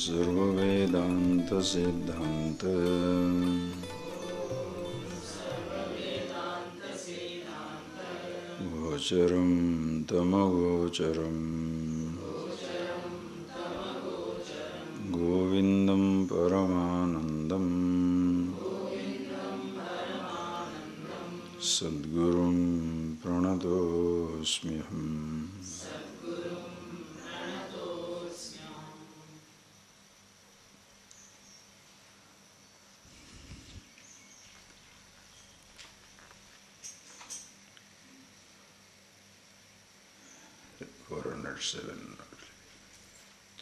Sarva-Vedanta Siddhanta Gocharam Tamagocharam Govindam Paramanandam Sadgurum Pranatosmiham.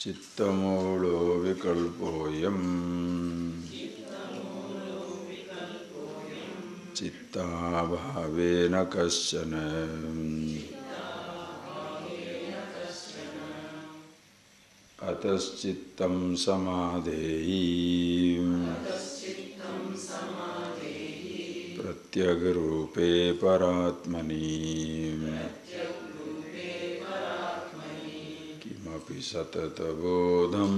Chittamolo vikalpoyam Chitta bhavena kasyana Ataschittam samadheyi Pratyagarupe paratmani Kimapi satatabodham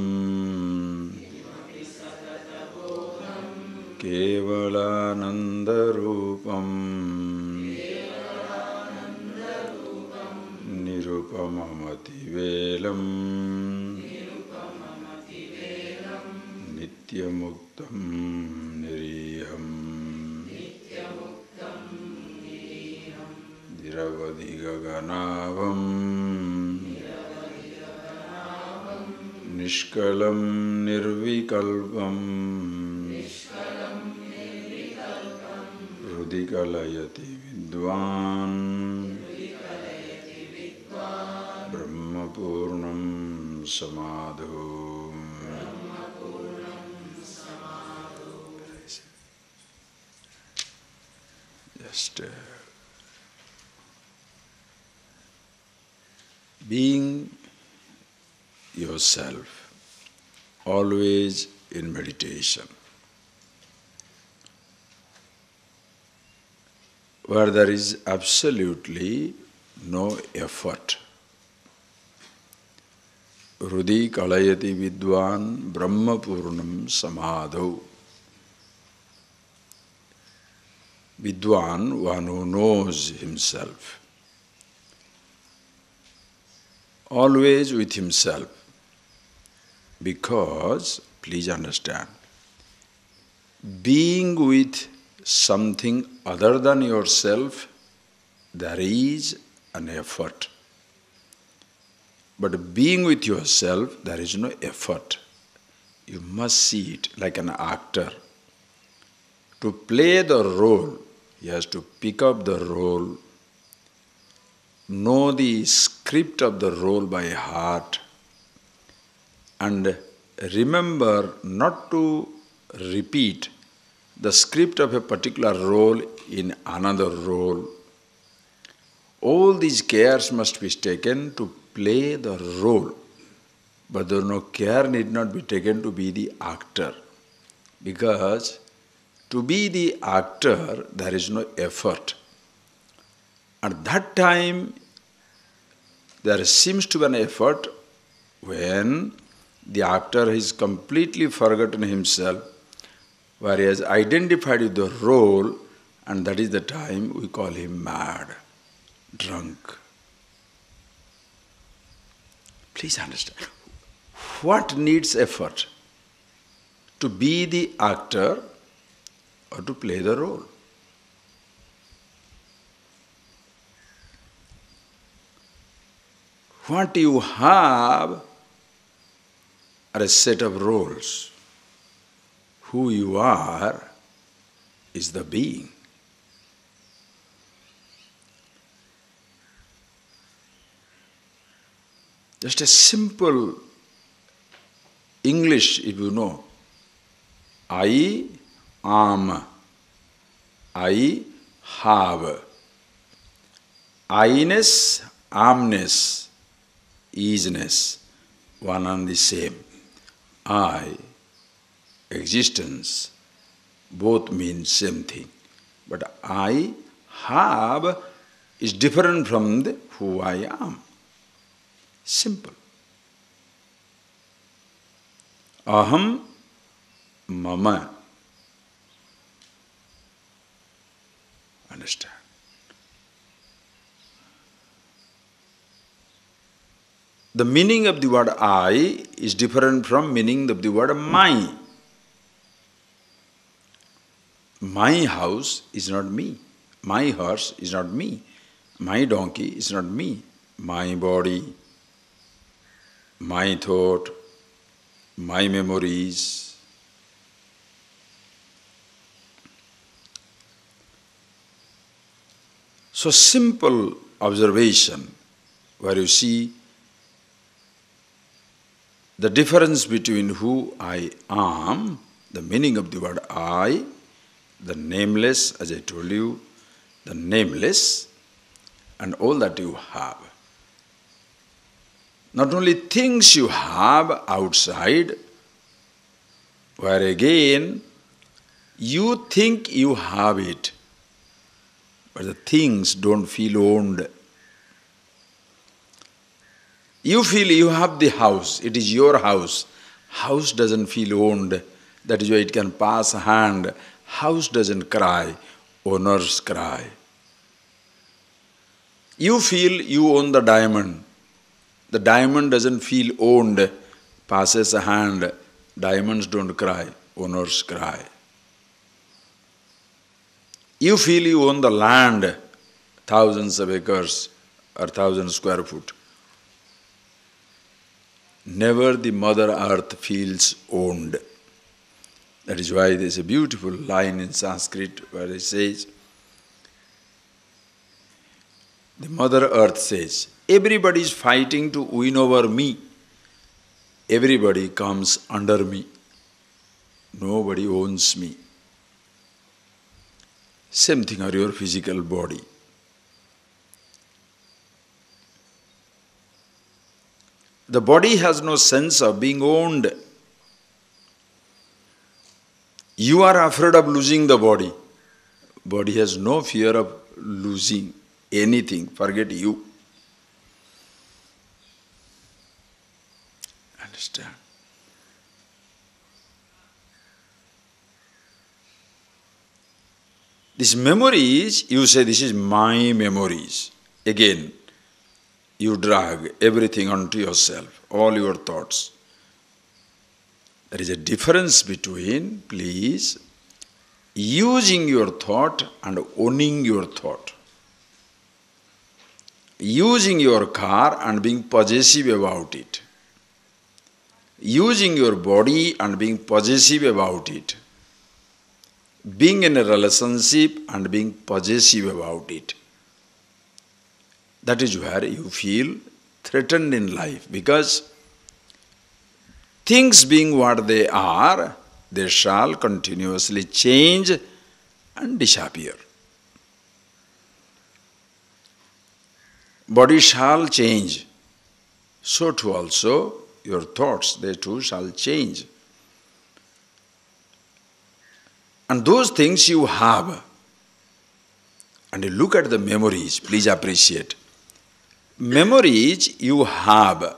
Kevalanandarupam Nirupamamati velam Nityamuktam niriham Dhiravadhigaganavam Nishkalam nirvikalpam Hrudikalayati vidvan Brahmapurnam samadho. Just being yourself, always in meditation, where there is absolutely no effort. Hrudi kalayati vidwan brahma purnam samadho. Vidwan, one who knows himself, always with himself. Because, please understand, being with something other than yourself, there is an effort. But being with yourself, there is no effort. You must see it like an actor. To play the role, he has to pick up the role, know the script of the role by heart, and remember not to repeat the script of a particular role in another role. All these cares must be taken to play the role, but there no care need not be taken to be the actor, because to be the actor there is no effort. At that time there seems to be an effort when the actor has completely forgotten himself, where he has identified with the role, and that is the time we call him mad, drunk. Please understand, what needs effort? To be the actor or to play the role? What you have are a set of roles. Who you are is the being. Just a simple English, if you know. I am. I have. I-ness, amness, isness, one and the same. I, existence, both mean same thing. But I have is different from the who I am. Simple. Aham mama. Understand? The meaning of the word I is different from meaning of the word my. My house is not me. My horse is not me. My donkey is not me. My body, my thought, my memories. So simple observation where you see the difference between who I am, the meaning of the word I, the nameless, as I told you, the nameless, and all that you have. Not only things you have outside, where again you think you have it, but the things don't feel owned. You feel you have the house, it is your house. House doesn't feel owned, that is why it can pass a hand. House doesn't cry, owners cry. You feel you own the diamond. The diamond doesn't feel owned, passes a hand. Diamonds don't cry, owners cry. You feel you own the land, thousands of acres or 1,000 square foot. Never the Mother Earth feels owned. That is why there is a beautiful line in Sanskrit where it says, the Mother Earth says, everybody is fighting to win over me. Everybody comes under me. Nobody owns me. Same thing are your physical body. The body has no sense of being owned. You are afraid of losing the body. Body has no fear of losing anything. Forget you. Understand? These memories, you say this is my memories. Again, you drag everything onto yourself, all your thoughts. There is a difference between, please, using your thought and owning your thought. Using your car and being possessive about it. Using your body and being possessive about it. Being in a relationship and being possessive about it. That is where you feel threatened in life, because things being what they are, they shall continuously change and disappear. Body shall change, so too also your thoughts, they too shall change. And those things you have, and you look at the memories, please appreciate. Memories you have,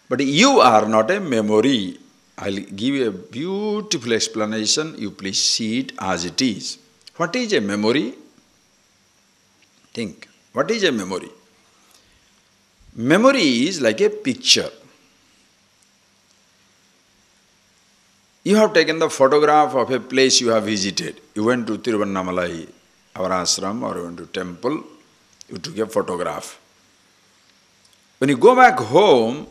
but you are not a memory. I'll give you a beautiful explanation, you please see it as it is. What is a memory? Think. What is a memory? Memory is like a picture. You have taken the photograph of a place you have visited. You went to Tiruvannamalai, our ashram, or you went to temple, you took a photograph. When you go back home,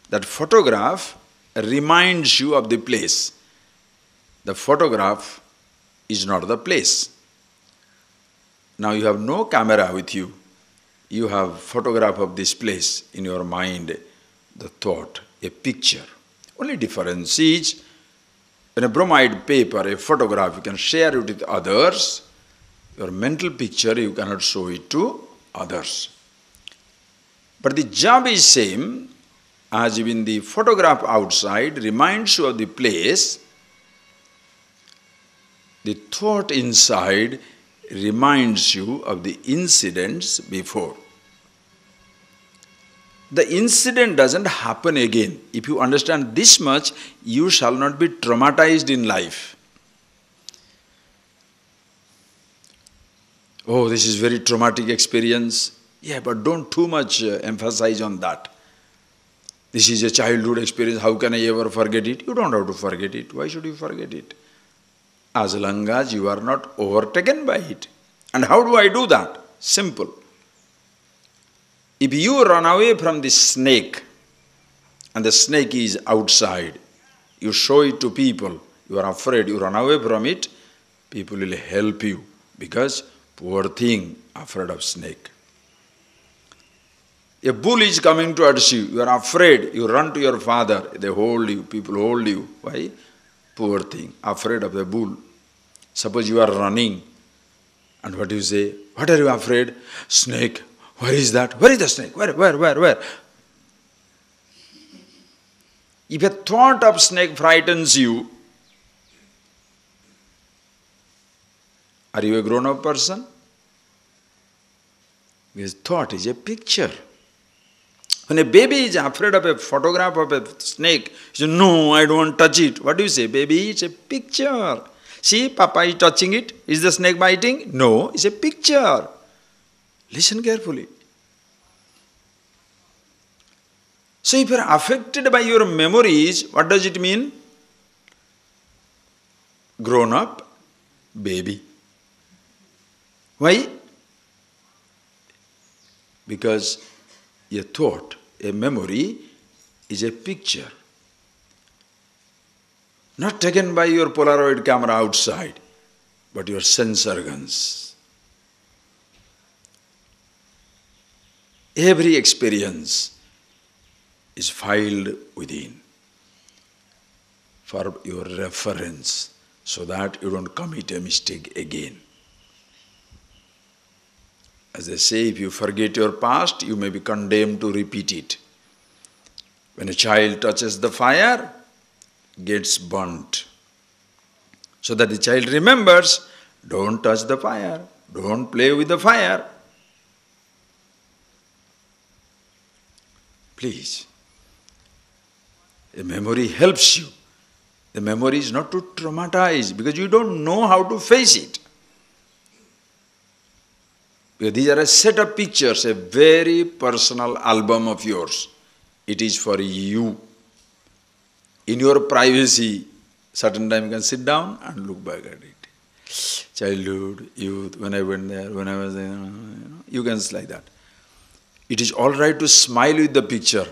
that photograph reminds you of the place. The photograph is not the place. Now you have no camera with you. You have photograph of this place in your mind, the thought, a picture. Only difference is, in a bromide paper, a photograph, you can share it with others. Your mental picture, you cannot show it to others. But the job is same, as even the photograph outside reminds you of the place, the thought inside reminds you of the incidents before. the incident doesn't happen again. If you understand this much, you shall not be traumatized in life. Oh, this is very traumatic experience. Yeah, but don't too much emphasize on that. This is a childhood experience, how can I ever forget it? You don't have to forget it. Why should you forget it? As long as you are not overtaken by it. And how do I do that? Simple. If you run away from the snake, and the snake is outside, you show it to people, you are afraid, you run away from it, people will help you, because poor thing, afraid of snake. A bull is coming towards you, you are afraid, you run to your father, they hold you, people hold you. Why? Poor thing, afraid of the bull. Suppose you are running, and what do you say? What are you afraid? Snake. Where is that? Where is the snake? Where? If a thought of snake frightens you, are you a grown-up person? Because thought is a picture. When a baby is afraid of a photograph of a snake, you say, no, I don't want to touch it. What do you say? Baby, it's a picture. See, Papa is touching it. Is the snake biting? No, it's a picture. Listen carefully. So if you are affected by your memories, what does it mean? Grown up, baby. Why? Because a thought, a memory is a picture. Not taken by your Polaroid camera outside, but your sense organs. Every experience is filed within for your reference, so that you don't commit a mistake again. As they say, if you forget your past, you may be condemned to repeat it. When a child touches the fire, gets burnt. So that the child remembers, don't touch the fire, don't play with the fire. Please. A memory helps you. The memory is not to traumatize, because you don't know how to face it. Because these are a set of pictures, a very personal album of yours. It is for you. In your privacy, certain time you can sit down and look back at it. Childhood, youth, when I went there, when I was there, you can like that. It is all right to smile with the picture.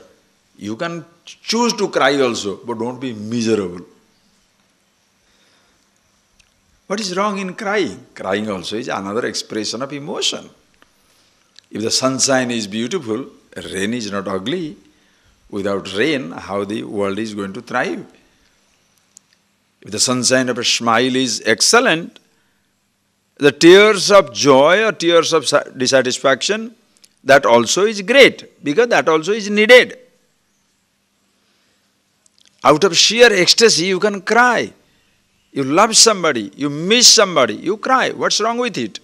You can choose to cry also, but don't be miserable. What is wrong in crying? Crying also is another expression of emotion. If the sunshine is beautiful, rain is not ugly. Without rain, how the world is going to thrive? If the sunshine of a smile is excellent, the tears of joy or tears of dissatisfaction, that also is great, because that also is needed. Out of sheer ecstasy, you can cry. You love somebody, you miss somebody, you cry. What's wrong with it?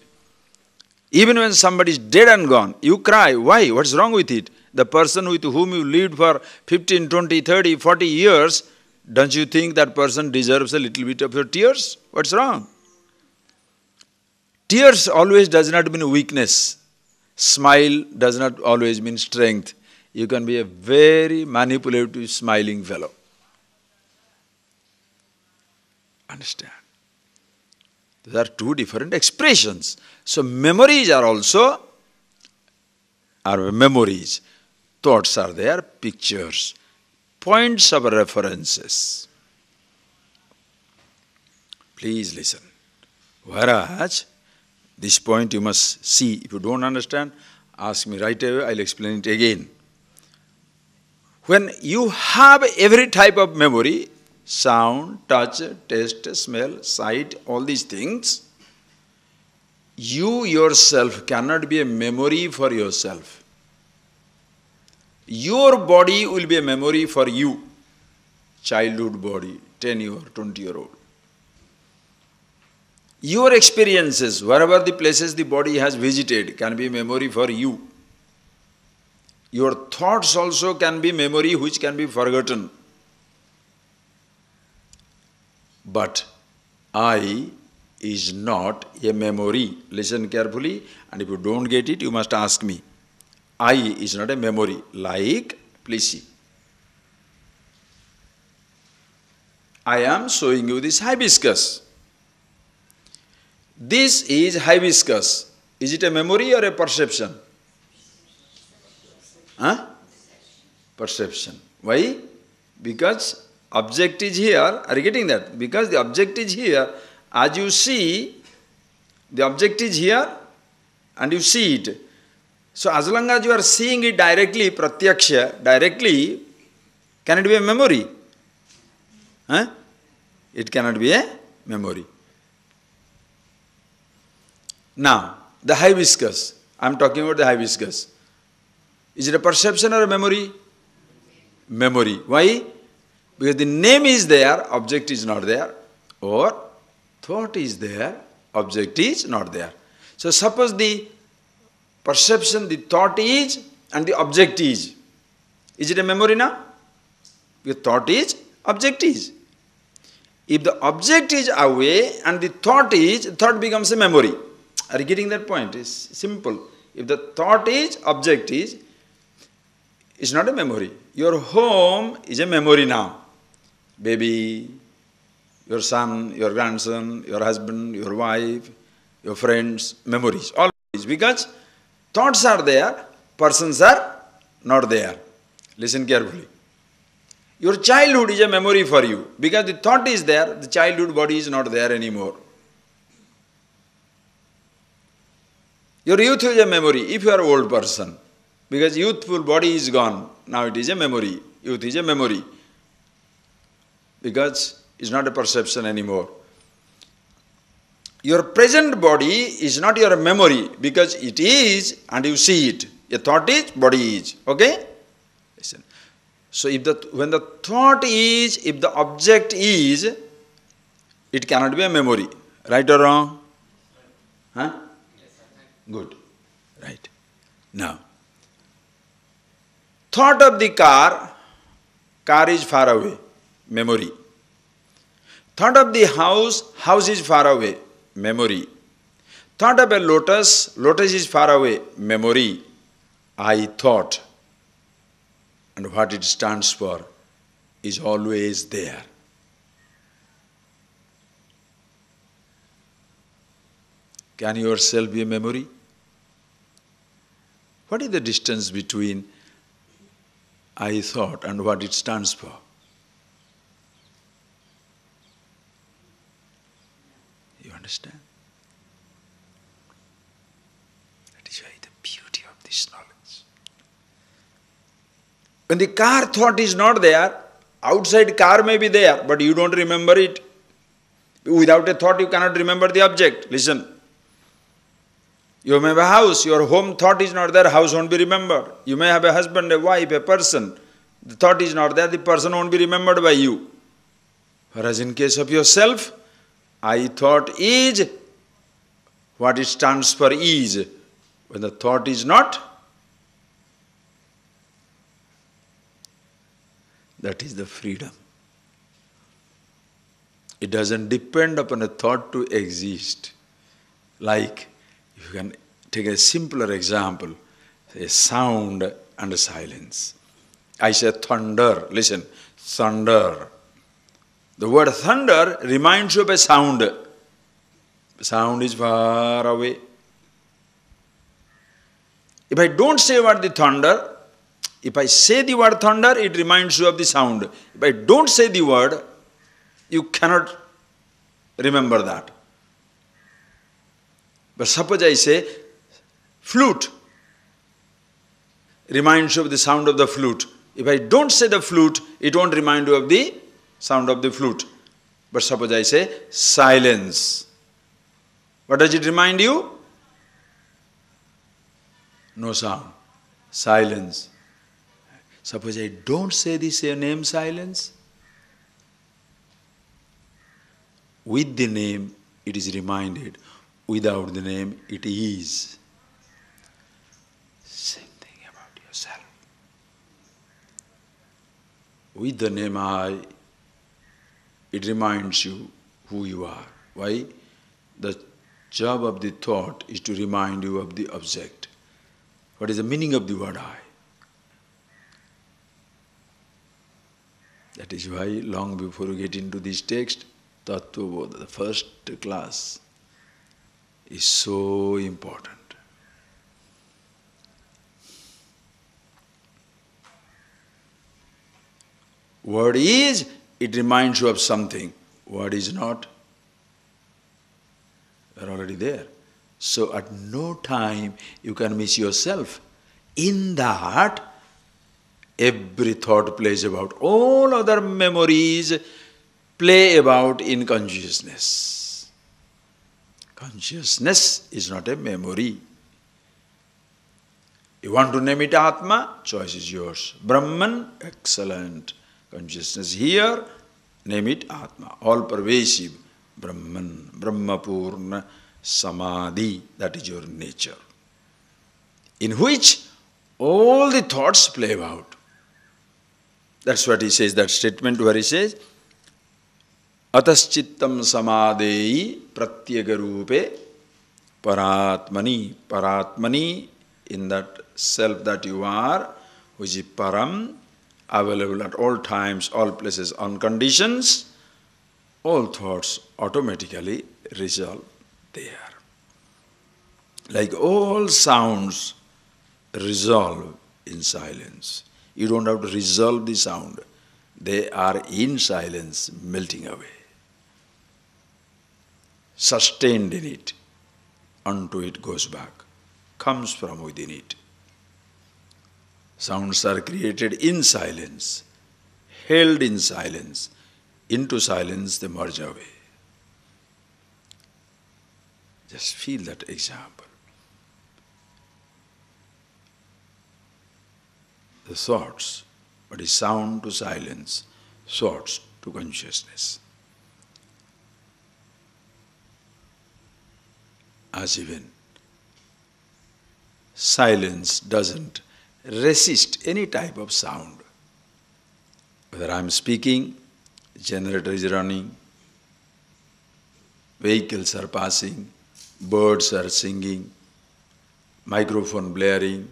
Even when somebody is dead and gone, you cry. Why? What's wrong with it? The person with whom you lived for 15, 20, 30, 40 years, don't you think that person deserves a little bit of your tears? What's wrong? Tears always does not mean weakness. Smile does not always mean strength. You can be a very manipulative, smiling fellow. Understand? There are two different expressions. So memories are also memories. Thoughts are there, pictures, points of references. Please listen. Whereas, this point you must see. If you don't understand, ask me right away, I'll explain it again. When you have every type of memory, sound, touch, taste, smell, sight, all these things, you yourself cannot be a memory for yourself. Your body will be a memory for you. Childhood body, 10-year, 20-year-old. Your experiences, wherever the places the body has visited, can be a memory for you. Your thoughts also can be memory which can be forgotten. But I is not a memory. Listen carefully, and if you don't get it, you must ask me. I is not a memory. Like, please see. I am showing you this hibiscus. This is hibiscus. Is it a memory or a perception? Huh? Perception. Why? Because object is here. Are you getting that? Because the object is here. As you see, the object is here and you see it. So as long as you are seeing it directly, pratyaksha, directly, can it be a memory? Huh? It cannot be a memory. Now, the hibiscus. I am talking about the hibiscus. Is it a perception or a memory? Memory. Why? Because the name is there, object is not there. Or thought is there, object is not there. So suppose the perception, the thought is, and the object is. Is it a memory now? Because thought is, object is. If the object is away and the thought is, thought becomes a memory. Are you getting that point? It's simple. If the thought is, object is, it's not a memory. Your home is a memory now. Baby, your son, your grandson, your husband, your wife, your friends, memories, all memories. Because thoughts are there, persons are not there. Listen carefully. Your childhood is a memory for you. Because the thought is there, the childhood body is not there anymore. Your youth is a memory if you are an old person. Because youthful body is gone. Now it is a memory. Youth is a memory. Because it's not a perception anymore. Your present body is not your memory because it is and you see it. A thought is, body is. Okay? Listen. So when the thought is, if the object is, it cannot be a memory. Right or wrong? Huh? Good. Right. Now, thought of the car is far away, memory. Thought of the house is far away, memory. Thought of a lotus is far away, memory. I thought, and what it stands for is always there. Can yourself be a memory? What is the distance between I thought and what it stands for? You understand? That is why the beauty of this knowledge. When the car thought is not there, outside car may be there, but you don't remember it. Without a thought you cannot remember the object. Listen. You may have a house, your home thought is not there, house won't be remembered. You may have a husband, a wife, a person. The thought is not there, the person won't be remembered by you. Whereas in case of yourself, I thought is, what it stands for is. When the thought is not, that is the freedom. It doesn't depend upon a thought to exist. Like, you can take a simpler example, a sound and a silence. I say thunder, listen, thunder. The word thunder reminds you of a sound. Sound is far away. If I don't say what the thunder, if I say the word thunder, it reminds you of the sound. If I don't say the word, you cannot remember that. But suppose I say flute, reminds you of the sound of the flute. If I don't say the flute, it won't remind you of the sound of the flute. But suppose I say silence. What does it remind you? No sound. Silence. Suppose I don't say the same name silence. With the name, it is reminded. Without the name, it is. Same thing about yourself. With the name I, it reminds you who you are. Why? The job of the thought is to remind you of the object. What is the meaning of the word I? That is why long before you get into this text, Tattva Bodha, the first class, is so important. Word is, it reminds you of something. Word is not. You are already there. So at no time you can miss yourself. In that, every thought plays about. All other memories play about in consciousness. Consciousness is not a memory. You want to name it Atma? Choice is yours. Brahman? Excellent. Consciousness here, name it Atma. All pervasive. Brahman, Brahmapurna, Samadhi. That is your nature. In which all the thoughts play out. That's what he says, that statement where he says, Ataschittam samadheyi pratyagarupe paratmani. Paratmani, in that self that you are, which is param, available at all times, all places, on conditions, all thoughts automatically resolve there. Like all sounds resolve in silence. You don't have to resolve the sound. They are in silence, melting away. Sustained in it, unto it goes back, comes from within it. Sounds are created in silence, held in silence. Into silence they merge away. Just feel that example. The thoughts, what is sound to silence, thoughts to consciousness. As even silence doesn't resist any type of sound. Whether I am speaking, generator is running, vehicles are passing, birds are singing, microphone blaring,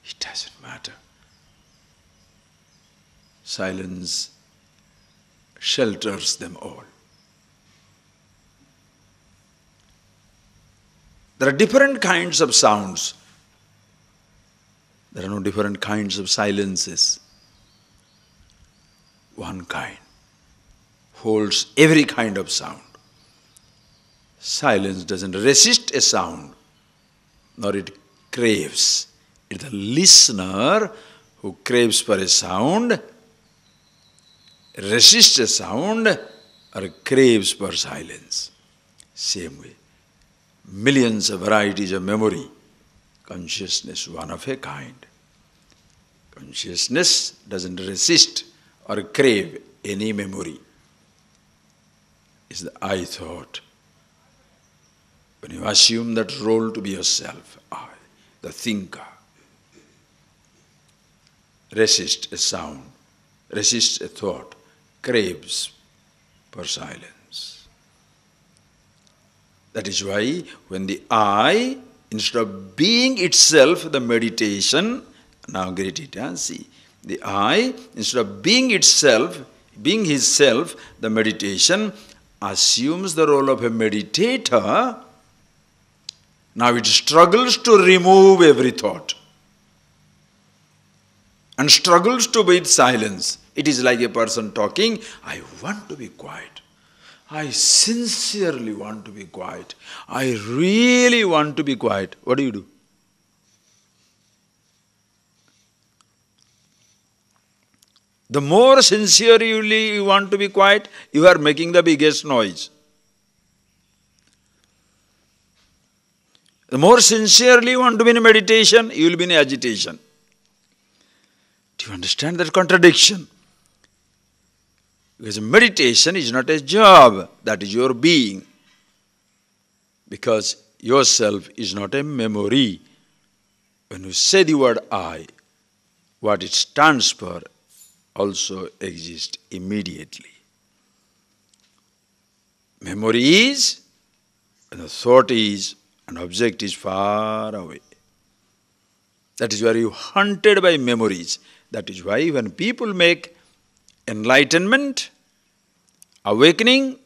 it doesn't matter. Silence shelters them all. There are different kinds of sounds. There are no different kinds of silences. One kind holds every kind of sound. Silence doesn't resist a sound, nor it craves. It's the listener who craves for a sound, resists a sound, or craves for silence. Same way. Millions of varieties of memory. Consciousness, one of a kind. Consciousness doesn't resist or crave any memory. It's the I thought. When you assume that role to be yourself, I, the thinker, resist a sound, resists a thought, craves for silence. That is why when the I, instead of being itself the meditation, now get it, see, the I, instead of being itself, being his self, the meditation, assumes the role of a meditator. Now it struggles to remove every thought and struggles to be in silence. It is like a person talking, I want to be quiet. I sincerely want to be quiet. I really want to be quiet. What do? The more sincerely you want to be quiet, you are making the biggest noise. The more sincerely you want to be in meditation, you will be in agitation. Do you understand that contradiction? Because meditation is not a job, that is your being. Because yourself is not a memory. When you say the word I, what it stands for, also exist immediately. Memory is, and the thought is, and object is far away. That is why you are haunted by memories. That is why when people make enlightenment, awakening,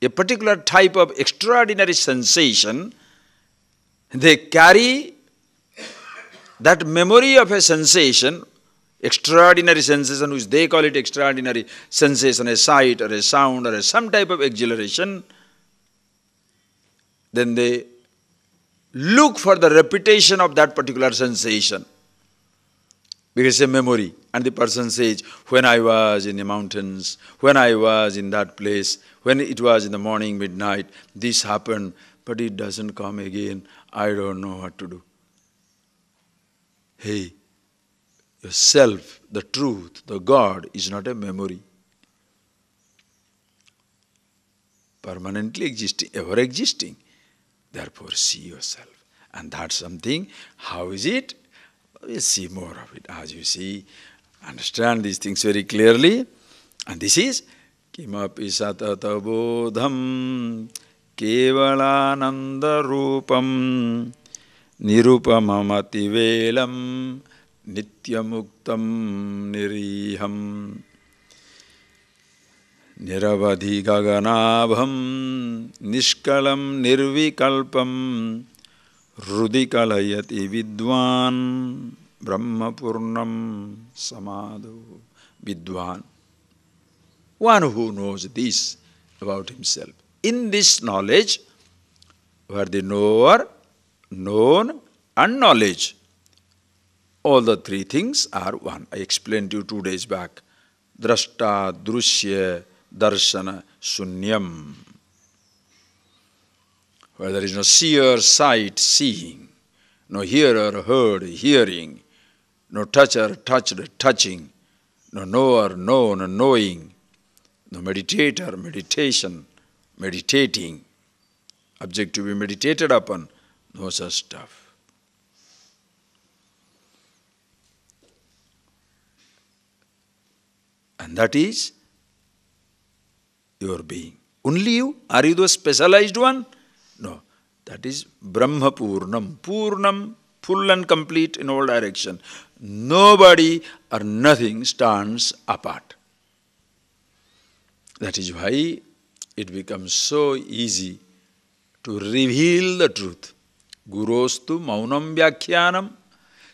a particular type of extraordinary sensation, they carry that memory of a sensation, extraordinary sensation, which they call it extraordinary sensation, a sight or a sound or some type of exhilaration, then they look for the repetition of that particular sensation. Because it's a memory. And the person says, when I was in the mountains, when I was in that place, when it was in the morning, midnight, this happened, but it doesn't come again. I don't know what to do. Hey, yourself, the truth, the God is not a memory. Permanently existing, ever existing. Therefore, see yourself. And that's something, how is it? We'll see more of it. As you see, understand these things very clearly. And this is Kimapi satata bodham kevalananda rupam nirupamamati velam nityamuktam niriham niravadhi gaganabham nishkalam nirvikalpam Rudikalayati vidwan brahmapurnam samadhu vidwan. One who knows this about himself. In this knowledge, where the knower, known and knowledge, all the three things are one. I explained to you 2 days back. Drashta, drushya, darshana, sunyam. Where there is no seer, sight, seeing, no hearer, heard, hearing, no toucher, touched, touching, no knower, known, knowing, no meditator, meditation, meditating, object to be meditated upon, no such stuff. And that is your being. Only you? Are you the specialized one? No, that is Brahma Purnam. Purnam, full and complete in all direction. Nobody or nothing stands apart. That is why it becomes so easy to reveal the truth. Gurostu maunam vyakhyanam,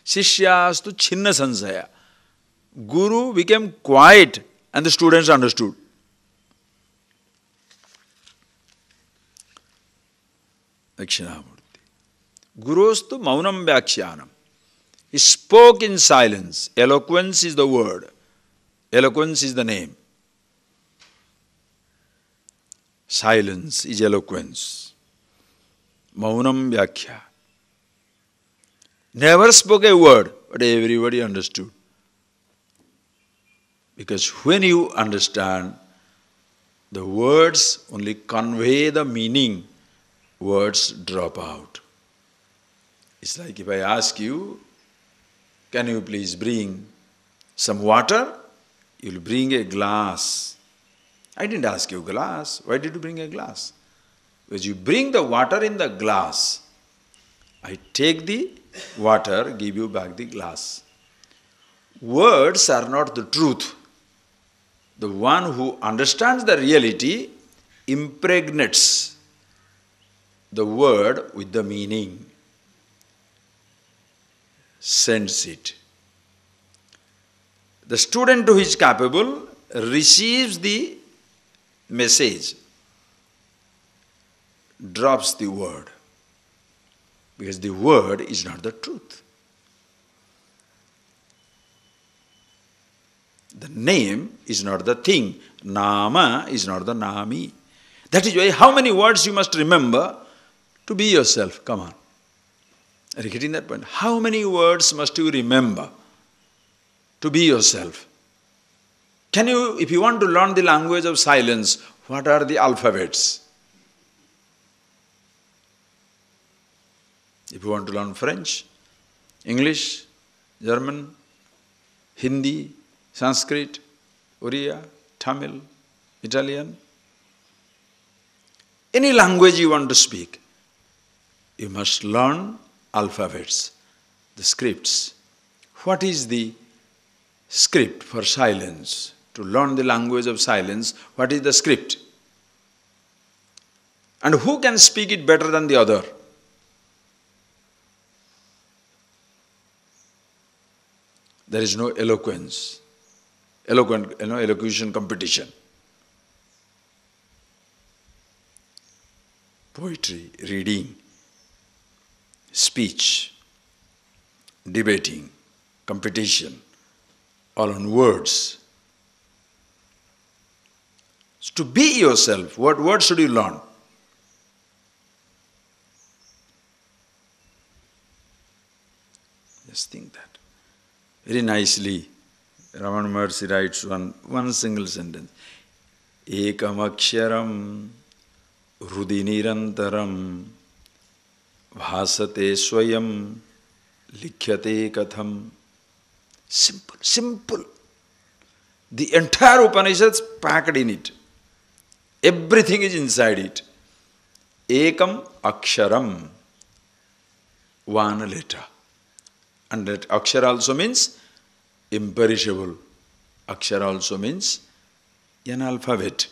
shishyastu chinna sansaya. Guru became quiet and the students understood. Dakshinamurti. Gurostu maunam vyakhyanam. He spoke in silence. Eloquence is the word. Eloquence is the name. Silence is eloquence. Maunam vyakhya. Never spoke a word, but everybody understood. Because when you understand, the words only convey the meaning. Words drop out. It's like if I ask you, can you please bring some water? You'll bring a glass. I didn't ask you glass. Why did you bring a glass? Because you bring the water in the glass. I take the water, give you back the glass. Words are not the truth. The one who understands the reality impregnates the word with the meaning, sends it. The student who is capable receives the message, drops the word, because the word is not the truth. The name is not the thing. Nama is not the nami. That is why how many words you must remember to be yourself. Come on. Are you getting that point? How many words must you remember to be yourself? Can you, if you want to learn the language of silence, what are the alphabets? If you want to learn French, English, German, Hindi, Sanskrit, Oriya, Tamil, Italian. Any language you want to speak, you must learn alphabets, the scripts. What is the script for silence? To learn the language of silence, what is the script? And who can speak it better than the other? There is no elocution competition. Poetry, reading, speech, debating, competition, all on words. So to be yourself, what words should you learn? Just think that. Very nicely, Ramana Maharshi writes one single sentence. Ekam aksharam hrudi nirantaram bhasate swayam likhyate katham. Simple, simple. The entire Upanishads packed in it. Everything is inside it. Ekam aksharam, one letter. And that akshara also means imperishable. Akshara also means an alphabet.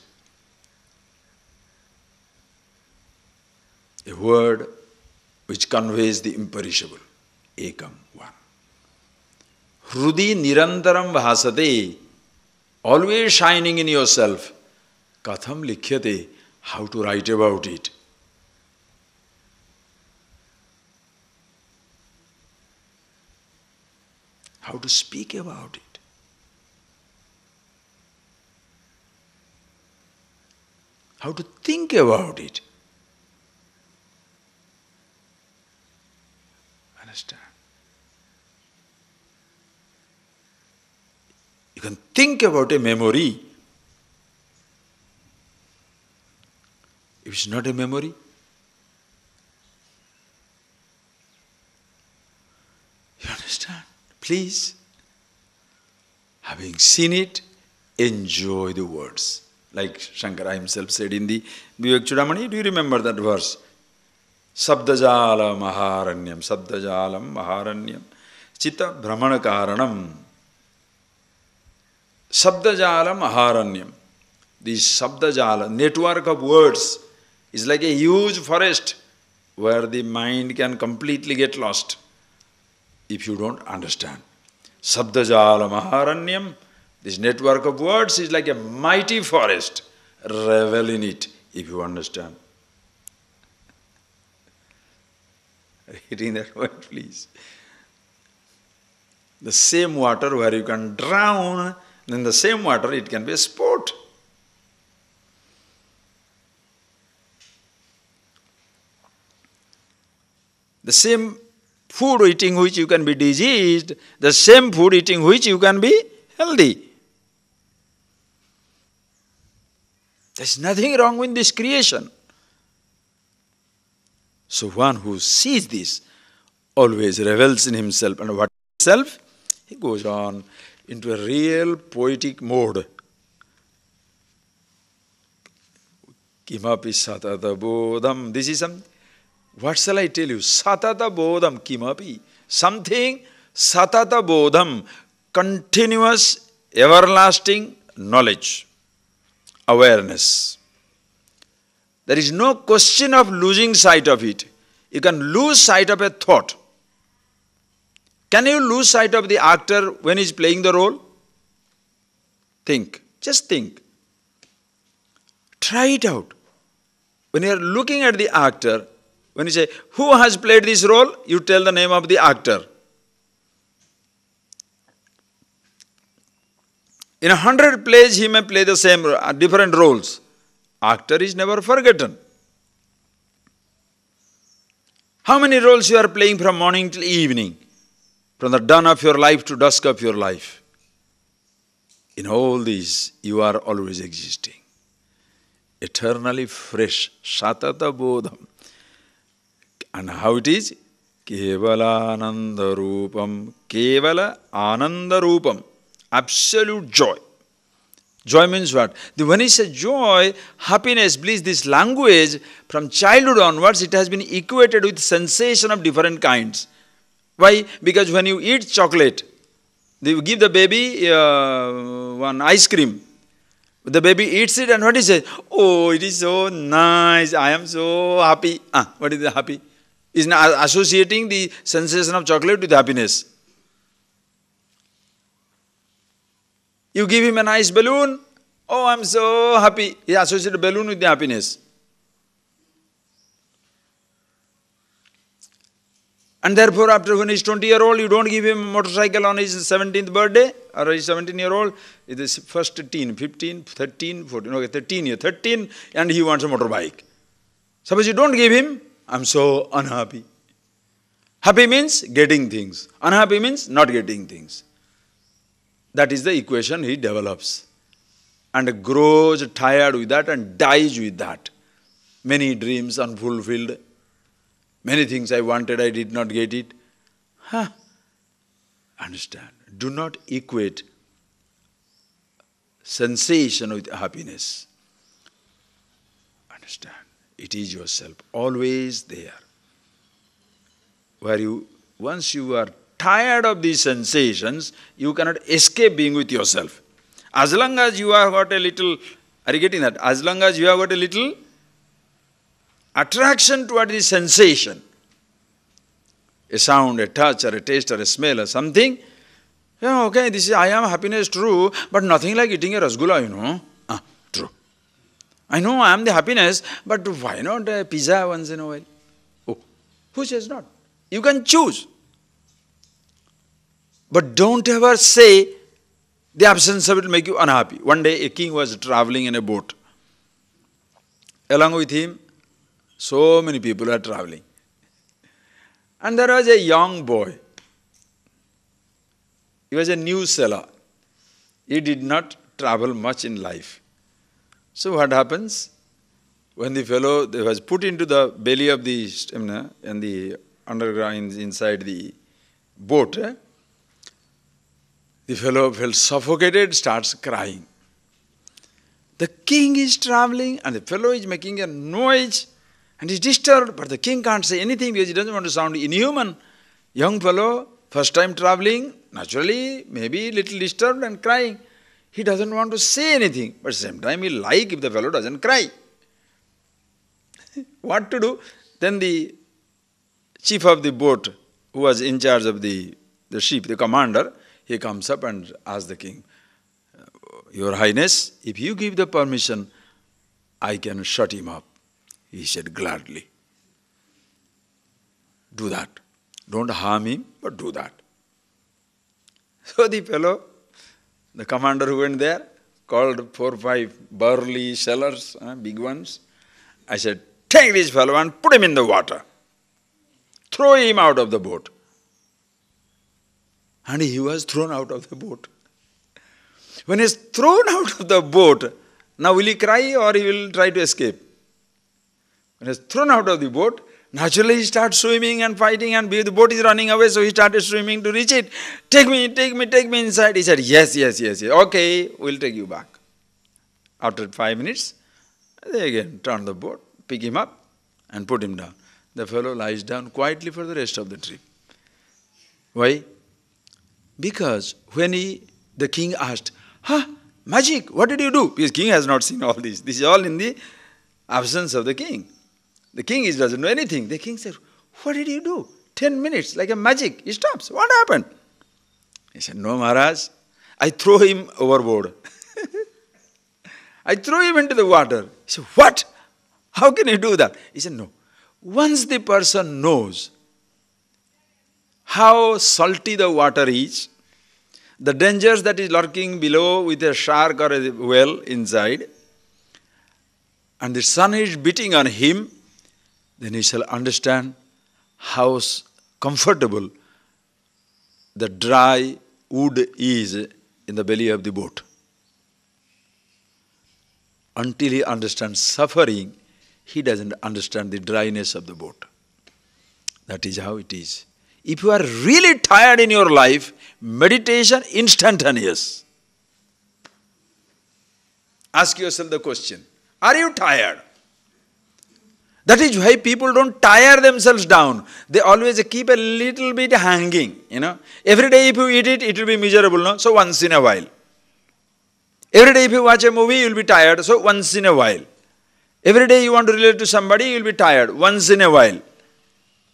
A word which conveys the imperishable. Ekam, one. Hrudi nirantaram bhasate, always shining in yourself. Katham likhyate, how to write about it. How to speak about it. How to think about it. Understand? You can think about a memory. If it's not a memory, you understand? Please, having seen it, enjoy the words. Like Shankara himself said in the Vivekachudamani, do you remember that verse? Sabdajala maharanyam, sabdajalam maharanyam, chitta brahmana karanam. Sabdajala maharanyam. This sabdajala, network of words, is like a huge forest where the mind can completely get lost if you don't understand. Sabdajala maharanyam, this network of words is like a mighty forest. Revel in it if you understand. Reading that word, please. The same water where you can drown, in the same water it can be a sport. The same food eating which you can be diseased, the same food eating which you can be healthy. There's nothing wrong with this creation. So one who sees this always revels in himself. And what is himself? He goes on into a real poetic mode. Kimapi satata bodham. This is something. What shall I tell you? Satata bodham kimapi. Something satata bodham. Continuous, everlasting knowledge. Awareness. There is no question of losing sight of it. You can lose sight of a thought. Can you lose sight of the actor when he is playing the role? Think. Just think. Try it out. When you are looking at the actor, when you say, who has played this role? You tell the name of the actor. In 100 plays, he may play the same, different roles. Actor is never forgotten. How many roles you are playing from morning till evening? From the dawn of your life to dusk of your life. In all these, you are always existing. Eternally fresh. Satata bodham. And how it is? Kevala ananda rupam. Kevala ananda rupam. Absolute joy. Joy means what? When he says joy, happiness, bliss, this language, from childhood onwards, it has been equated with sensation of different kinds. Why? Because when you eat chocolate, you give the baby one ice cream. The baby eats it and what he says? Oh, it is so nice. I am so happy. What is the happy? Is not associating the sensation of chocolate with happiness. You give him a nice balloon. Oh, I am so happy. He associates the balloon with the happiness. And therefore, after when he is 20-year-old, you don't give him a motorcycle on his 17th birthday, or his 17-year-old, it is first teen, 15, 13, 14, okay, 13, and he wants a motorbike. Suppose you don't give him, I'm so unhappy. Happy means getting things. Unhappy means not getting things. That is the equation he develops. And grows tired with that and dies with that. Many dreams unfulfilled. Many things I wanted, I did not get it. Understand. Do not equate sensation with happiness. Understand. It is yourself, always there. Where once you are tired of these sensations, you cannot escape being with yourself. As long as you have got a little, are you getting that? As long as you have got a little attraction toward the sensation, a sound, a touch, or a taste, or a smell, or something, okay, this is, I am happiness, true, but nothing like eating a rasgulla, true. I know I am the happiness, but why not a pizza once in a while? Oh, who says not? You can choose. But don't ever say the absence of it will make you unhappy. One day a king was traveling in a boat. Along with him, so many people are traveling. And there was a young boy. He was a new seller. He did not travel much in life. So what happens? When the fellow was put into the belly of the stamina and the underground inside the boat, the fellow felt suffocated, starts crying. The king is traveling and the fellow is making a noise and is disturbed, but the king can't say anything because he doesn't want to sound inhuman. Young fellow, first time traveling, naturally, maybe a little disturbed and crying. He doesn't want to say anything, but at the same time he'll like if the fellow doesn't cry. What to do? Then the chief of the boat, who was in charge of the ship, the commander, he comes up and asks the king, Your Highness, if you give the permission, I can shut him up. He said, gladly. Do that. Don't harm him, but do that. So the fellow, the commander who went there, called 4 or 5 burly sailors, big ones. I said, take this fellow and put him in the water. Throw him out of the boat. And he was thrown out of the boat. When he is thrown out of the boat, now will he cry or he will try to escape? When he is thrown out of the boat, naturally he starts swimming and fighting, and the boat is running away, so he started swimming to reach it. Take me inside. He said, yes. Okay, we'll take you back. After 5 minutes, they again turn the boat, pick him up and put him down. The fellow lies down quietly for the rest of the trip. Why? Because when the king asked, magic, what did you do? Because king has not seen all this. This is all in the absence of the king. The king doesn't know anything. The king said, what did you do? 10 minutes, like a magic. He stops. What happened? He said, no, Maharaj, I throw him overboard. I throw him into the water. He said, what? How can you do that? He said, no. Once the person knows how salty the water is, the dangers that is lurking below with a shark or a whale inside, and the sun is beating on him, then he shall understand how comfortable the dry wood is in the belly of the boat. Until he understands suffering, he doesn't understand the dryness of the boat. That is how it is. If you are really tired in your life, meditation instantaneous. Ask yourself the question, are you tired? That is why people don't tire themselves down. They always keep a little bit hanging, Every day if you eat it, it will be miserable, no? So once in a while. Every day if you watch a movie, you will be tired, so once in a while. Every day you want to relate to somebody, you will be tired, once in a while.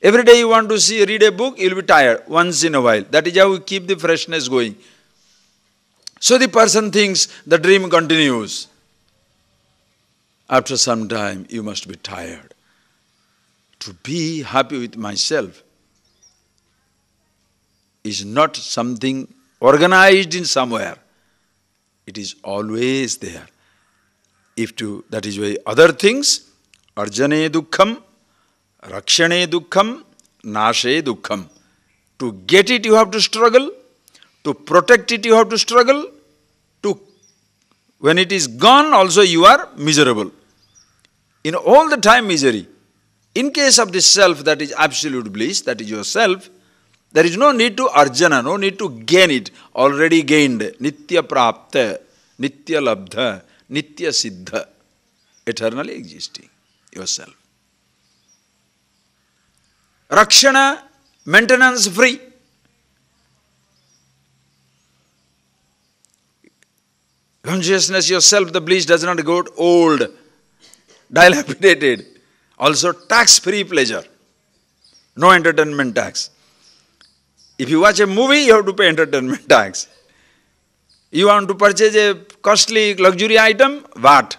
Every day you want to read a book, you will be tired, once in a while. That is how we keep the freshness going. So the person thinks the dream continues. After some time, you must be tired. To be happy with myself is not something organized in somewhere. It is always there. That is why other things, arjane dukkham, rakshane dukkham, nashe dukkham. To get it, you have to struggle. To protect it, you have to struggle. When it is gone, also you are miserable. In all the time misery. In case of the self, that is absolute bliss, that is yourself, there is no need to arjana, no need to gain it. Already gained. Nitya prapta, nitya labdha, nitya siddha. Eternally existing. Yourself. Rakshana, maintenance free. Consciousness, yourself, the bliss does not go old, dilapidated. Also tax-free pleasure. No entertainment tax. If you watch a movie, you have to pay entertainment tax. You want to purchase a costly luxury item, what?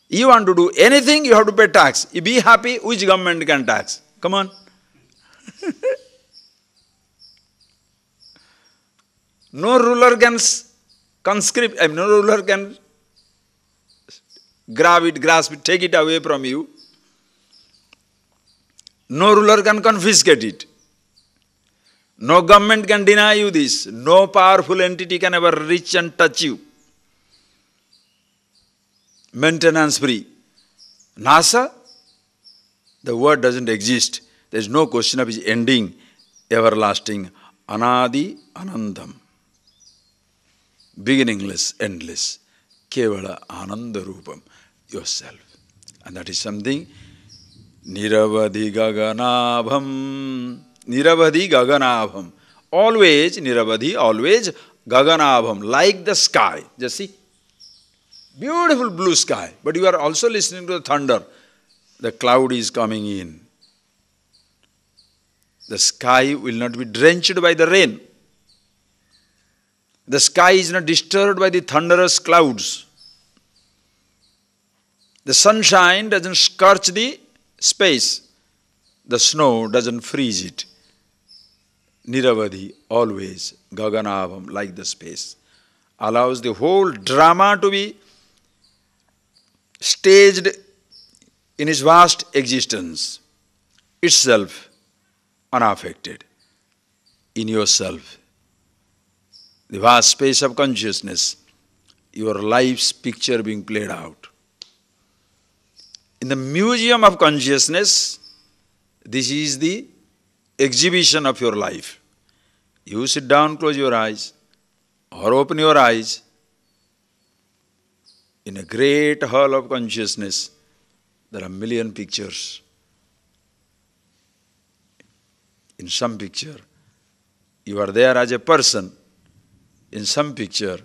You want to do anything, you have to pay tax. You be happy, which government can tax? Come on. No ruler can no ruler can grab it, grasp it, take it away from you. No ruler can confiscate it. No government can deny you this. No powerful entity can ever reach and touch you. Maintenance free. NASA, the word doesn't exist. There is no question of its ending. Everlasting. Anadi Anandam. Beginningless, endless. Kevala Ananda Rupam. Yourself. And that is something. Niravadhi Gaganabham. Niravadhi Gaganabham. Always Niravadhi, always Gaganabham. Like the sky. Just see. Beautiful blue sky. But you are also listening to the thunder. The cloud is coming in. The sky will not be drenched by the rain. The sky is not disturbed by the thunderous clouds. The sunshine doesn't scorch the space. The snow doesn't freeze it. Niravadhi, always, Gaganabham, like the space. Allows the whole drama to be staged in its vast existence. Itself, unaffected. In yourself. The vast space of consciousness. Your life's picture being played out. In the museum of consciousness, this is the exhibition of your life. You sit down, close your eyes, or open your eyes. In a great hall of consciousness, there are a million pictures. In some picture, you are there as a person. In some picture,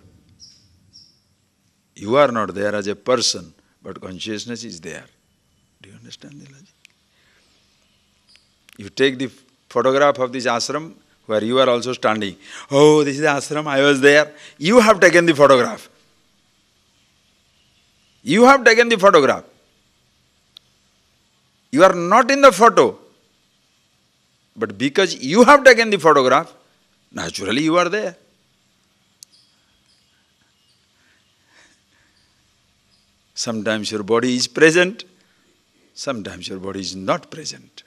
you are not there as a person, but consciousness is there. Do you understand the logic? You take the photograph of this ashram where you are also standing. Oh, this is the ashram, I was there. You have taken the photograph. You have taken the photograph. You are not in the photo. But because you have taken the photograph, naturally you are there. Sometimes your body is present. Sometimes your body is not present.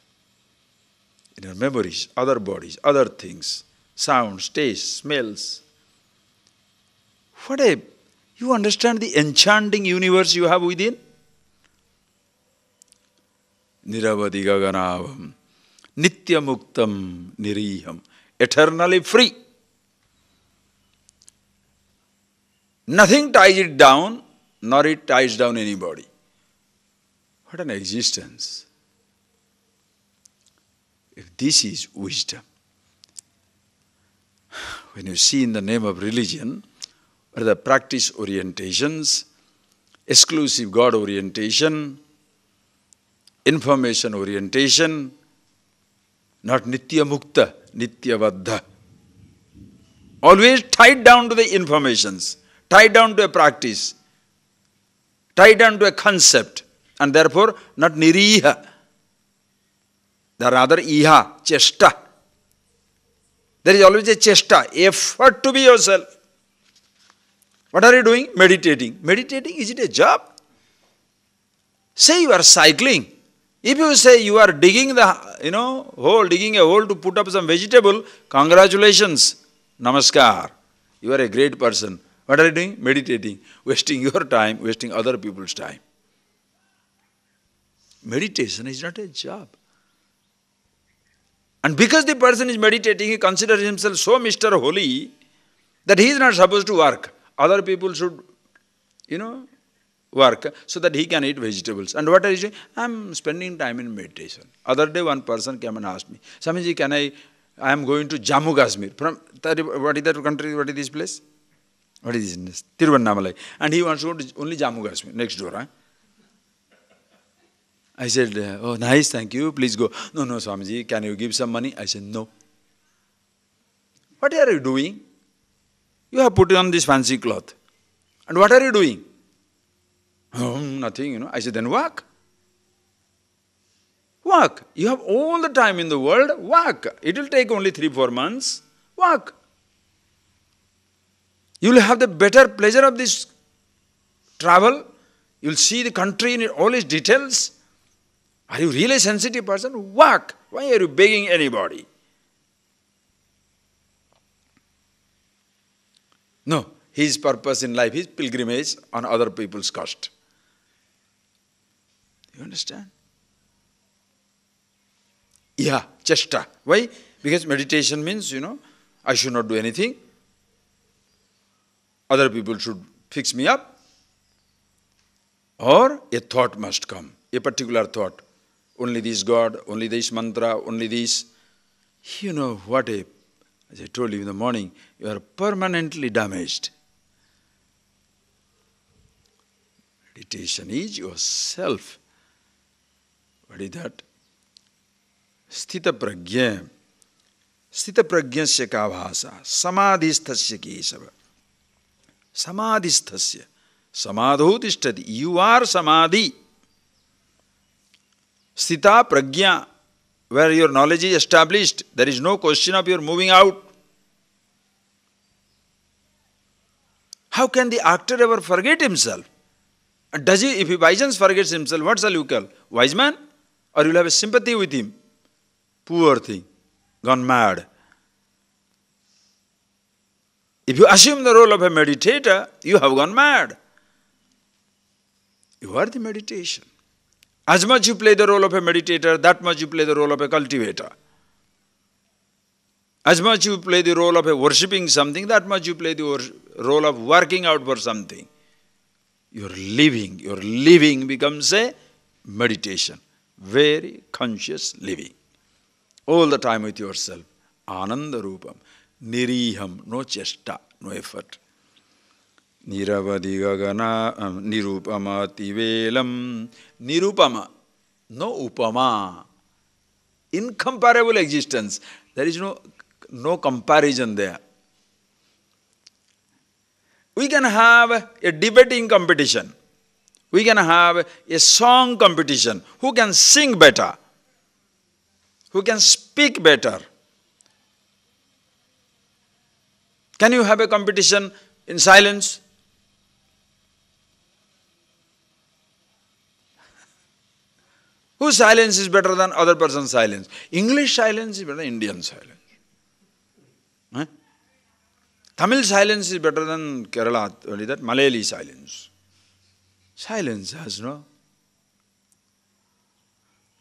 In your memories, other bodies, other things, sounds, tastes, smells. You understand the enchanting universe you have within? Niravadhi Gaganabham, Nitya Muktam Niriham. eternally free. Nothing ties it down, nor it ties down anybody. What an existence. If this is wisdom. When you see in the name of religion, or the practice orientations, exclusive God orientation, information orientation, not nitya mukta, nitya vaddha. Always tied down to the informations, tied down to a practice, tied down to a concept, and therefore not niriha. There are other iha, chesta. There is always a chesta, effort to be yourself. What are you doing? Meditating. Meditating, is it a job? Say you are cycling. If you say you are digging the, hole, digging a hole to put up some vegetable, congratulations, namaskar. You are a great person. What are you doing? Meditating. Wasting your time, wasting other people's time. Meditation is not a job. And because the person is meditating, he considers himself so Mr. Holy that he is not supposed to work. Other people should, work so that he can eat vegetables. And what are you doing? I am spending time in meditation. Other day one person came and asked me, Swamiji, I am going to Jammu Kashmir. What is that country? What is this place? What is this? Tiruvannamalai. And he wants to go to only Jammu Kashmir, next door. Huh? I said, oh nice, thank you, please go. No, Swamiji, can you give some money? I said, no. What are you doing? You have put on this fancy cloth. And what are you doing? Oh, nothing, I said, then walk. Walk. You have all the time in the world, walk. It will take only 3-4 months. Walk. You will have the better pleasure of this travel. You will see the country in all its details. Are you really a sensitive person? Walk. Why are you begging anybody? No. His purpose in life, his pilgrimage on other people's cost. You understand? Yeah, chesta. Why? Because meditation means, I should not do anything. Other people should fix me up. Or a thought must come, a particular thought. Only this God, only this mantra, only this. As I told you in the morning, you are permanently damaged. Meditation is yourself. What is that? Sthita prajna. Sthita prajnasya ka bhasa. Samadhisthasya kesava. Samadhisthasya. Samadho tishtati. You are samadhi. Sthita prajna. Where your knowledge is established, there is no question of your moving out. How can the actor ever forget himself? Does he, if he by chance forgets himself, what shall you call? Wise man? Or you will have a sympathy with him? Poor thing, gone mad. If you assume the role of a meditator, you have gone mad. You are the meditation. As much you play the role of a meditator, that much you play the role of a cultivator. As much you play the role of a worshipping something, that much you play the role of working out for something. Your living becomes a meditation. Very conscious living. All the time with yourself. Ananda Rupam. Niriham. No chesta. No effort. Niravadi gagana. Nirupama tivelam. Nirupama. No upama. Incomparable existence. There is no comparison there. We can have a debating competition. We can have a song competition. Who can sing better? Who can speak better? Can you have a competition in silence? Whose silence is better than other person's silence? English silence is better than Indian silence. Tamil silence is better than Kerala, what is that? Malayali silence. Silence has no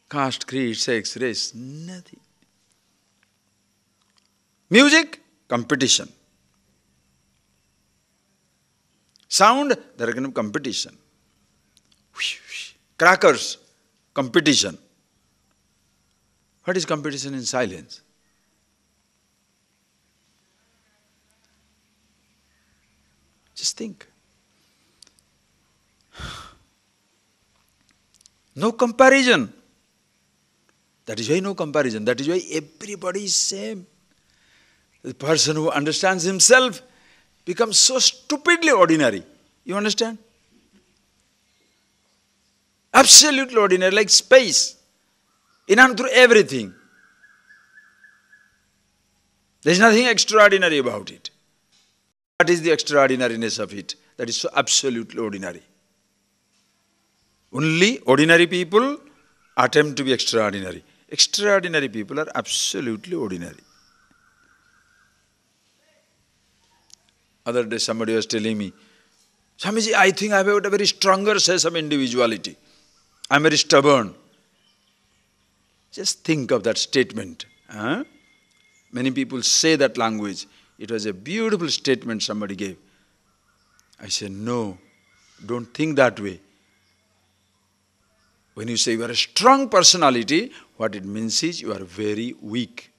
caste, creed, sex, race, nothing. Music, competition. Sound, there can be competition. Crackers, competition. What is competition in silence? Just think. No comparison. That is why no comparison. That is why everybody is same. The person who understands himself becomes so stupidly ordinary. You understand? Absolutely ordinary, like space. In and through everything. There is nothing extraordinary about it. What is the extraordinariness of it? That is so absolutely ordinary. Only ordinary people attempt to be extraordinary. Extraordinary people are absolutely ordinary. Other day somebody was telling me, Swamiji, I think I have a very stronger sense of individuality. I am very stubborn. Just think of that statement. Huh? Many people say that language. It was a beautiful statement somebody gave. I said, no, don't think that way. When you say you are a strong personality, what it means is you are very weak.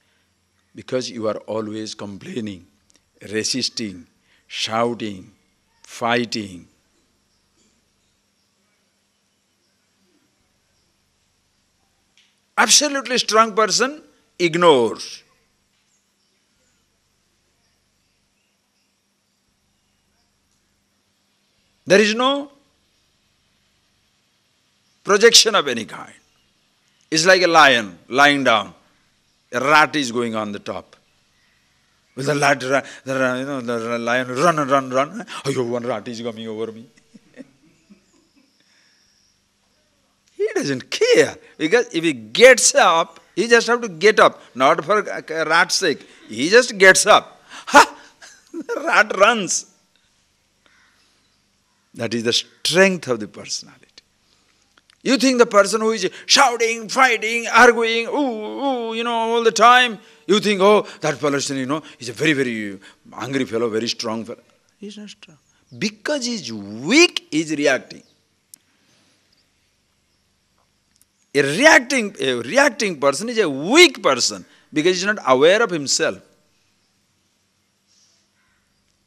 Because you are always complaining, resisting, shouting, fighting. Absolutely strong person ignores. There is no projection of any kind. It's like a lion lying down. A rat is going on the top. Will the lion run? Oh, one rat is coming over me. He doesn't care. Because if he gets up, he just have to get up. Not for a rat's sake. He just gets up. Ha! The rat runs. That is the strength of the personality. You think the person who is shouting, fighting, arguing, all the time, you think, oh, that person, is a very, very angry fellow, very strong fellow. He's not strong. Because he's weak, he's reacting. A reacting person is a weak person because he's not aware of himself.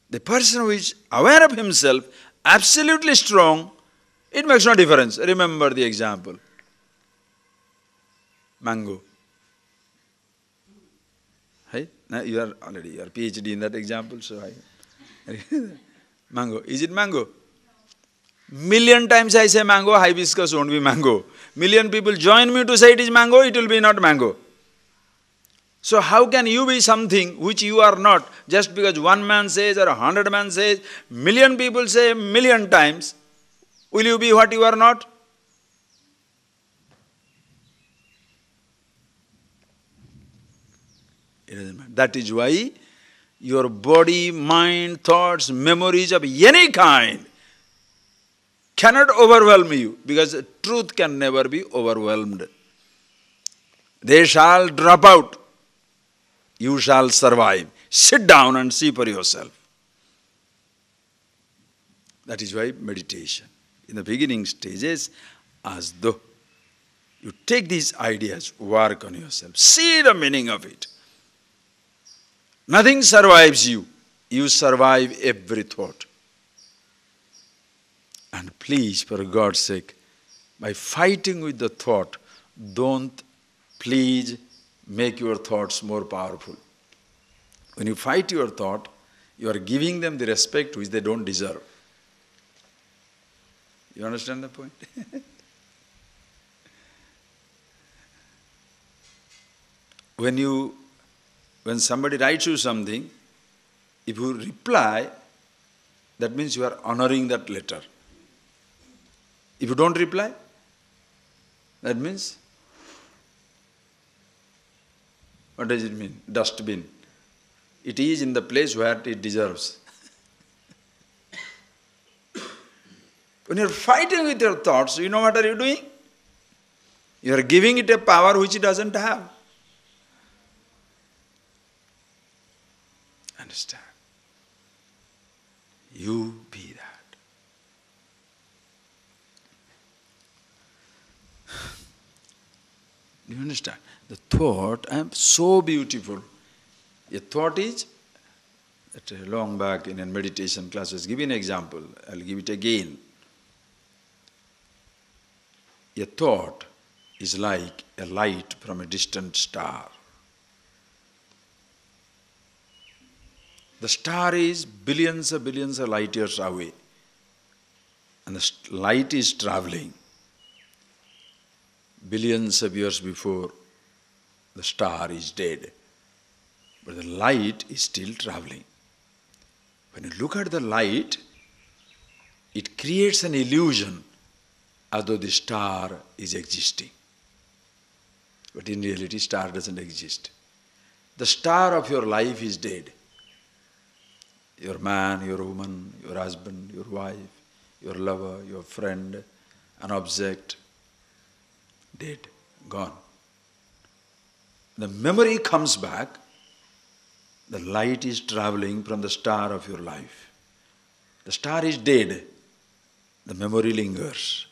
The person who is aware of himself, absolutely strong, it makes no difference. Remember the example. Mango. Hey? Now you are PhD in that example, so mango. Is it mango? Million times I say mango, hibiscus won't be mango. Million people join me to say it is mango, it will be not mango. So how can you be something which you are not, just because one man says or 100 man says, million people say million times, will you be what you are not? It doesn't matter. That is why your body, mind, thoughts, memories of any kind cannot overwhelm you, because truth can never be overwhelmed. They shall drop out. You shall survive. Sit down and see for yourself. That is why meditation. In the beginning stages, as though you take these ideas, work on yourself, see the meaning of it. Nothing survives you. You survive every thought. And please, for God's sake, by fighting with the thought, don't please make your thoughts more powerful. When you fight your thought, you are giving them the respect which they don't deserve. You understand the point? When somebody writes you something, if you reply, that means you are honoring that letter. If you don't reply, that means, what does it mean? Dustbin. It is in the place where it deserves. When you are fighting with your thoughts, you know what are you doing? You are giving it a power which it doesn't have. understand? You be that. Do you understand? The thought, I am so beautiful. A thought is, that long back in a meditation class, I was giving an example. I'll give it again. A thought is like a light from a distant star. The star is billions of light years away. And the light is traveling. Billions of years before the star is dead. But the light is still traveling. When you look at the light, it creates an illusion as though the star is existing. But in reality, star doesn't exist. The star of your life is dead. Your man, your woman, your husband, your wife, your lover, your friend, an object, dead, gone. The memory comes back, the light is traveling from the star of your life. The star is dead, the memory lingers,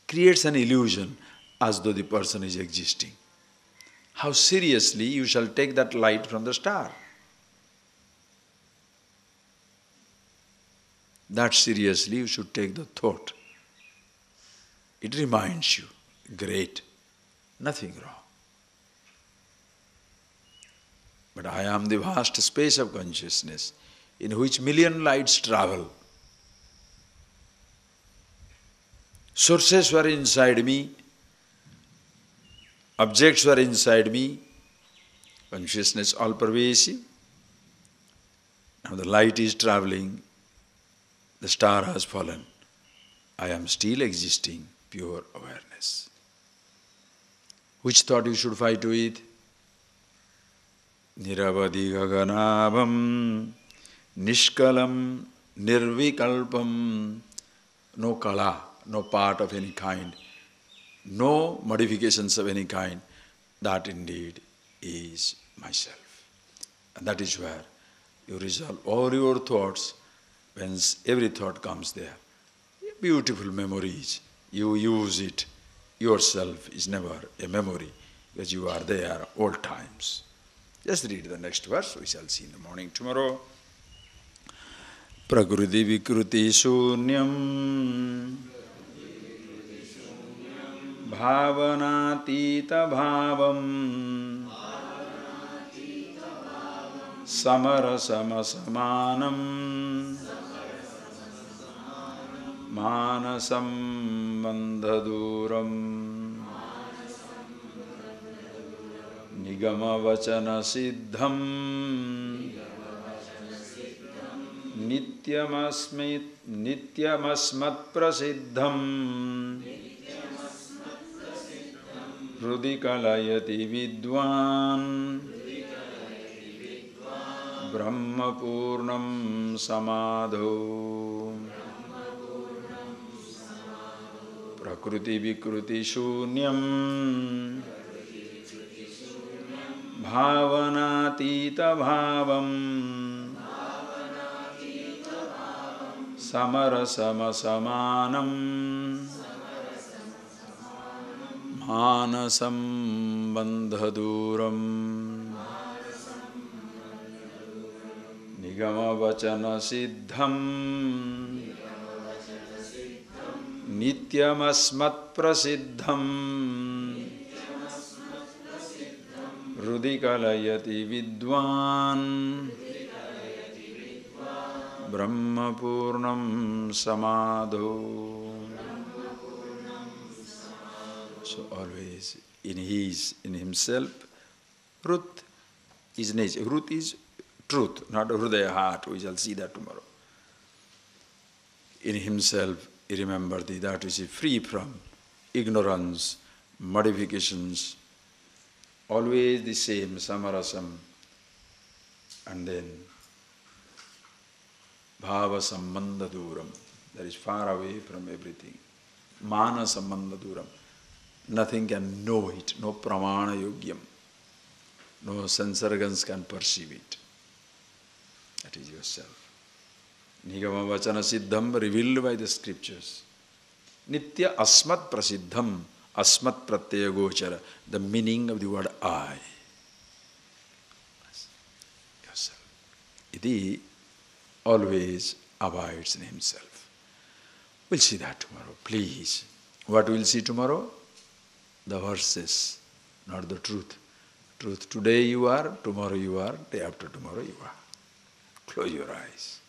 creates an illusion as though the person is existing. How seriously you shall take that light from the star? That seriously you should take the thought. It reminds you, great, nothing wrong. But I am the vast space of consciousness in which million lights travel. Sources were inside me, objects were inside me, consciousness all pervasive. Now the light is traveling, the star has fallen. I am still existing, pure awareness. Which thought you should fight with? Niravadi gaganabam, nishkalam, nirvikalpam, no kala, no part of any kind, no modifications of any kind. That indeed is myself. And that is where you resolve all your thoughts. When every thought comes there, beautiful memories, you use it. Yourself is never a memory because you are there all times. Just read the next verse, we shall see in the morning tomorrow. Prakriti vikruti shunyam bhavanatita bhavam samarasama samanam manasam bandhaduram nigama vachana siddham nityamasmat prasiddham hrudi kalayati vidwan brahma purnam samadho prakriti vikruti shunyam bhavanatita bhavam samarasama samanam manasam bandhaduram nigama vachana siddham nityamasmat prasiddham hrudi kalayati vidwan brahma purnam samadho. So always in himself, Ruth is nature. Ruth is truth, not Hrudaya heart. We shall see that tomorrow. In himself, he remembered that which is free from ignorance, modifications, always the same, samarasam, and then bhava sambandha duram, that is far away from everything. Mana sambandha duram, nothing can know it, no pramana yogyam, no sense organs can perceive it. That is yourself. Nigama vachana siddham, revealed by the scriptures. Nitya asmat prasiddham, asmat pratyaya gochara. The meaning of the word I. Yourself. Iti always abides in himself. We'll see that tomorrow, please. What we'll see tomorrow? The verses, not the truth. Truth, today you are, tomorrow you are, day after tomorrow you are. Close your eyes.